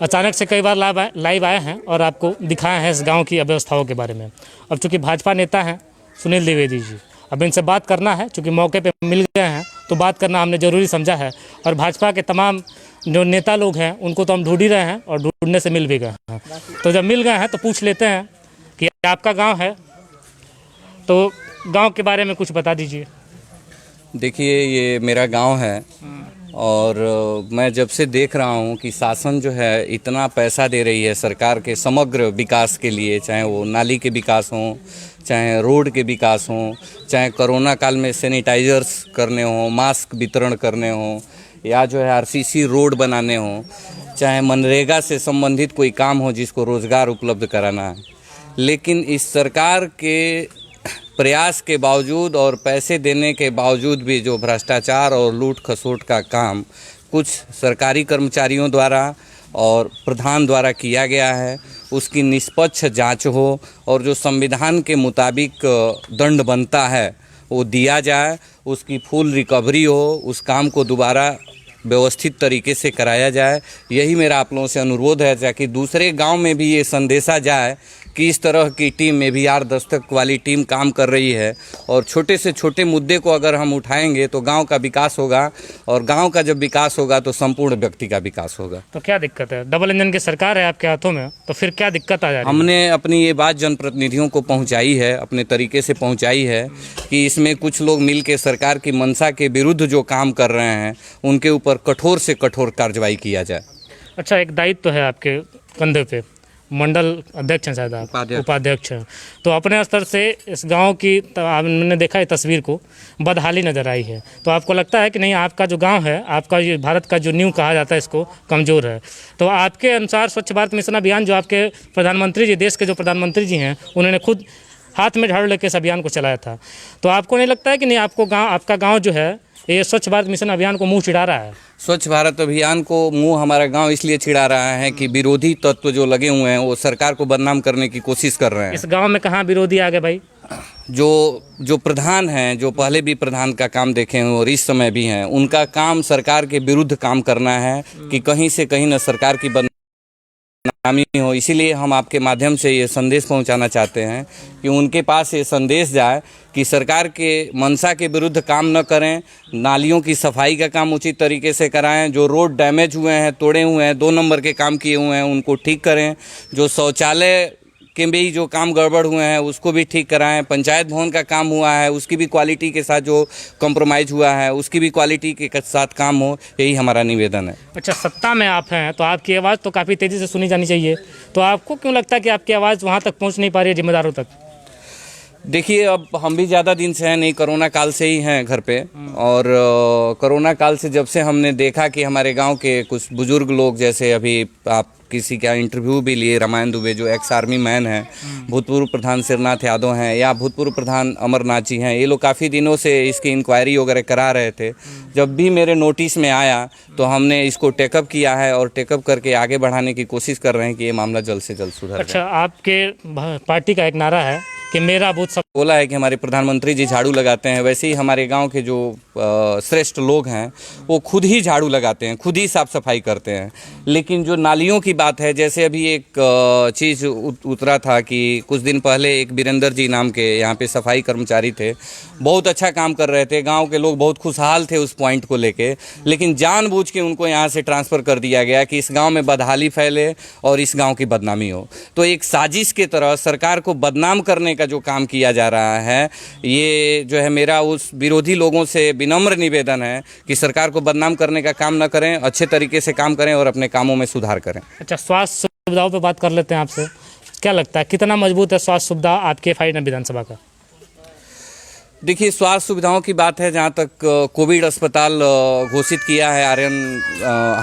अचानक से कई बार लाइव आए हैं और आपको दिखाए हैं इस गांव की अव्यवस्थाओं के बारे में। अब चूंकि भाजपा नेता हैं सुनील द्विवेदी जी, अब इनसे बात करना है, चूंकि मौके पे मिल गए हैं तो बात करना हमने ज़रूरी समझा है। और भाजपा के तमाम जो नेता लोग हैं उनको तो हम ढूंढ ही रहे हैं और ढूंढने से मिल भी गए हैं। तो जब मिल गए हैं तो पूछ लेते हैं कि आपका गाँव है, तो गाँव के बारे में कुछ बता दीजिए। देखिए, ये मेरा गांव है और मैं जब से देख रहा हूं कि शासन जो है इतना पैसा दे रही है सरकार के समग्र विकास के लिए, चाहे वो नाली के विकास हों, चाहे रोड के विकास हों, चाहे कोरोना काल में सैनिटाइजर्स करने हों, मास्क वितरण करने हों, या जो है आरसीसी रोड बनाने हों, चाहे मनरेगा से संबंधित कोई काम हो जिसको रोज़गार उपलब्ध कराना है। लेकिन इस सरकार के प्रयास के बावजूद और पैसे देने के बावजूद भी जो भ्रष्टाचार और लूट खसोट का काम कुछ सरकारी कर्मचारियों द्वारा और प्रधान द्वारा किया गया है, उसकी निष्पक्ष जांच हो और जो संविधान के मुताबिक दंड बनता है वो दिया जाए, उसकी फुल रिकवरी हो, उस काम को दोबारा व्यवस्थित तरीके से कराया जाए। यही मेरा आप लोगों से अनुरोध है, ताकि दूसरे गांव में भी ये संदेशा जाए कि इस तरह की टीम में भी यार दस्तक वाली टीम काम कर रही है और छोटे से छोटे मुद्दे को अगर हम उठाएंगे तो गांव का विकास होगा और गांव का जब विकास होगा तो संपूर्ण व्यक्ति का विकास होगा। तो क्या दिक्कत है? डबल इंजन की सरकार है आपके हाथों में, तो फिर क्या दिक्कत आ जाएगी? हमने अपनी ये बात जनप्रतिनिधियों को पहुंचाई है, अपने तरीके से पहुंचाई है कि इसमें कुछ लोग मिल के सरकार की मंशा के विरुद्ध जो काम कर रहे हैं उनके ऊपर कठोर से कठोर कार्रवाई किया जाए। अच्छा, एक दायित्व तो है आपके कंधे पे, मंडल अध्यक्ष हैं शायद आप, उपाध्यक्ष हैं, तो अपने स्तर से इस गांव की मैंने देखा है तस्वीर को, बदहाली नज़र आई है। तो आपको लगता है कि नहीं आपका जो गांव है, आपका ये भारत का जो नींव कहा जाता है इसको कमज़ोर है? तो आपके अनुसार स्वच्छ भारत मिशन अभियान जो आपके प्रधानमंत्री जी, देश के जो प्रधानमंत्री जी हैं, उन्होंने खुद हाथ में झाड़ू लेकर इस अभियान को चलाया था, तो आपको नहीं लगता है कि नहीं आपका गाँव जो है ये स्वच्छ भारत मिशन अभियान को मुँह चिढ़ा रहा है? स्वच्छ भारत अभियान को मुंह हमारा गांव इसलिए छिड़ा रहा है कि विरोधी तत्व जो लगे हुए हैं वो सरकार को बदनाम करने की कोशिश कर रहे हैं। इस गांव में कहाँ विरोधी आ गए भाई? जो प्रधान हैं, जो पहले भी प्रधान का काम देखे हैं और इस समय भी हैं, उनका काम सरकार के विरुद्ध काम करना है कि कहीं से कहीं न सरकार की बदनामी हो। इसीलिए हम आपके माध्यम से ये संदेश पहुंचाना चाहते हैं कि उनके पास ये संदेश जाए कि सरकार के मंशा के विरुद्ध काम न करें, नालियों की सफाई का काम उचित तरीके से कराएं, जो रोड डैमेज हुए हैं, तोड़े हुए हैं, 2 नंबर के काम किए हुए हैं उनको ठीक करें, जो शौचालय के भी जो काम गड़बड़ हुए हैं उसको भी ठीक कराएं, पंचायत भवन का काम हुआ है उसकी भी क्वालिटी के साथ जो कॉम्प्रोमाइज़ हुआ है उसकी भी क्वालिटी के साथ काम हो, यही हमारा निवेदन है। अच्छा, सत्ता में आप हैं तो आपकी आवाज़ तो काफ़ी तेज़ी से सुनी जानी चाहिए, तो आपको क्यों लगता है कि आपकी आवाज़ वहाँ तक पहुँच नहीं पा रही है जिम्मेदारों तक? देखिए, अब हम भी ज़्यादा दिन से हैं नहीं, कोरोना काल से ही हैं घर पे, और कोरोना काल से जब से हमने देखा कि हमारे गांव के कुछ बुजुर्ग लोग, जैसे अभी आप किसी का इंटरव्यू भी लिए, रामायण दुबे जो एक्स आर्मी मैन हैं, भूतपूर्व प्रधान सिरनाथ यादव हैं, या भूतपूर्व प्रधान अमरनाथ जी हैं, ये लोग काफ़ी दिनों से इसकी इंक्वायरी वगैरह करा रहे थे। जब भी मेरे नोटिस में आया तो हमने इसको टेकअप किया है और टेकअप करके आगे बढ़ाने की कोशिश कर रहे हैं कि ये मामला जल्द से जल्द सुधर जाए। अच्छा, आपके पार्टी का एक नारा है कि मेरा बूथ सब बोला है कि हमारे प्रधानमंत्री जी झाड़ू लगाते हैं, वैसे ही हमारे गांव के जो श्रेष्ठ लोग हैं वो खुद ही झाड़ू लगाते हैं, खुद ही साफ सफाई करते हैं। लेकिन जो नालियों की बात है, जैसे अभी एक चीज़ उतरा था कि कुछ दिन पहले एक वीरेंद्र जी नाम के यहाँ पे सफाई कर्मचारी थे, बहुत अच्छा काम कर रहे थे, गांव के लोग बहुत खुशहाल थे उस पॉइंट को लेके, लेकिन जानबूझ के उनको यहाँ से ट्रांसफ़र कर दिया गया कि इस गाँव में बदहाली फैले और इस गाँव की बदनामी हो। तो एक साजिश के तरह सरकार को बदनाम करने का जो काम किया जा रहा है, ये जो है मेरा उस विरोधी लोगों से विनम्र निवेदन है कि सरकार को बदनाम करने का काम न करें, अच्छे तरीके से काम करें और अपने कामों में सुधार करें। अच्छा, स्वास्थ्य सुविधाओं पे बात कर लेते हैं आपसे। क्या लगता है कितना मजबूत है स्वास्थ्य सुविधा आपके फाइनल विधानसभा का? देखिए, स्वास्थ्य सुविधाओं की बात है, जहाँ तक कोविड अस्पताल घोषित किया है आर्यन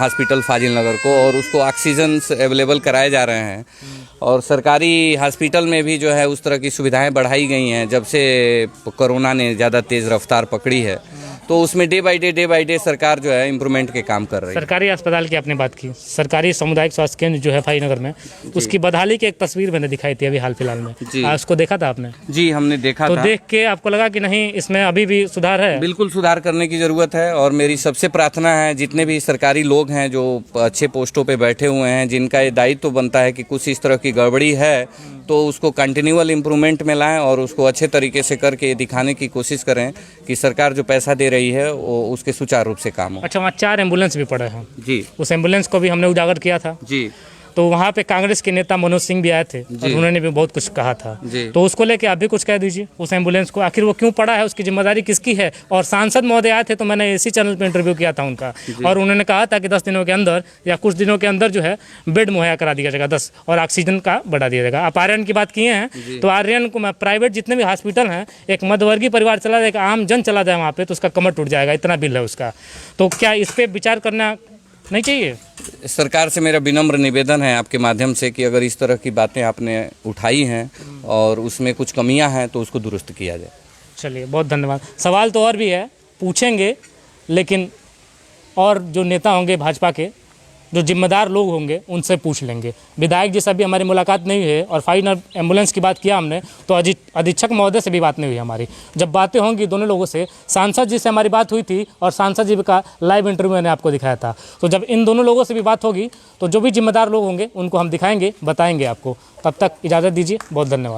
हॉस्पिटल फाजिल नगर को, और उसको ऑक्सीजन अवेलेबल कराए जा रहे हैं, और सरकारी हॉस्पिटल में भी जो है उस तरह की सुविधाएं बढ़ाई गई हैं जब से कोरोना ने ज़्यादा तेज़ रफ्तार पकड़ी है। तो उसमें डे बाई डे सरकार जो है इम्प्रूवमेंट के काम कर रही है। सरकारी अस्पताल की आपने बात की, सरकारी सामुदायिक स्वास्थ्य केंद्र जो है फाईनगर में, उसकी बदहाली की एक तस्वीर मैंने दिखाई थी अभी हाल फिलहाल में। उसको देखा था आपने? जी, हमने देखा तो था। देख के आपको लगा कि नहीं इसमें अभी भी सुधार है? बिल्कुल सुधार करने की जरूरत है, और मेरी सबसे प्रार्थना है जितने भी सरकारी लोग हैं जो अच्छे पोस्टों पे बैठे हुए हैं, जिनका ये दायित्व तो बनता है कि कुछ इस तरह की गड़बड़ी है तो उसको कंटिन्यूअल इम्प्रूवमेंट में लाएं और उसको अच्छे तरीके से करके दिखाने की कोशिश करें कि सरकार जो पैसा दे रही है वो उसके सुचारू रूप से काम हो। अच्छा, वहाँ 4 एम्बुलेंस भी पड़े हैं जी, उस एम्बुलेंस को भी हमने उजागर किया था जी, तो वहाँ पे कांग्रेस के नेता मनोज सिंह भी आए थे और उन्होंने भी बहुत कुछ कहा था। तो उसको लेके आप भी कुछ कह दीजिए, उस एम्बुलेंस को आखिर वो क्यों पड़ा है, उसकी जिम्मेदारी किसकी है? और सांसद महोदय आए थे तो मैंने इसी चैनल पे इंटरव्यू किया था उनका, और उन्होंने कहा था कि 10 दिनों के अंदर या कुछ दिनों के अंदर जो है बेड मुहैया करा दिया जाएगा 10, और ऑक्सीजन का बढ़ा दिया जाएगा। आप आर्यन की बात किए हैं तो आर्यन को प्राइवेट जितने भी हॉस्पिटल हैं, एक मध्यवर्गीय परिवार चला जाए, एक आम जन चला जाए वहाँ पे तो उसका कमर टूट जाएगा, इतना बिल है उसका। तो क्या इस पर विचार करना नहीं चाहिए? सरकार से मेरा विनम्र निवेदन है आपके माध्यम से कि अगर इस तरह की बातें आपने उठाई हैं और उसमें कुछ कमियां हैं तो उसको दुरुस्त किया जाए। चलिए, बहुत धन्यवाद। सवाल तो और भी है, पूछेंगे, लेकिन और जो नेता होंगे भाजपा के, जो जिम्मेदार लोग होंगे उनसे पूछ लेंगे। विधायक जी से भी हमारी मुलाकात नहीं हुई है, और फाइनल एम्बुलेंस की बात किया हमने तो अधीक्षक महोदय से भी बात नहीं हुई हमारी। जब बातें होंगी दोनों लोगों से, सांसद जी से हमारी बात हुई थी और सांसद जी का लाइव इंटरव्यू मैंने आपको दिखाया था, तो जब इन दोनों लोगों से भी बात होगी तो जो भी जिम्मेदार लोग होंगे उनको हम दिखाएंगे, बताएंगे आपको। तब तक इजाज़त दीजिए, बहुत धन्यवाद।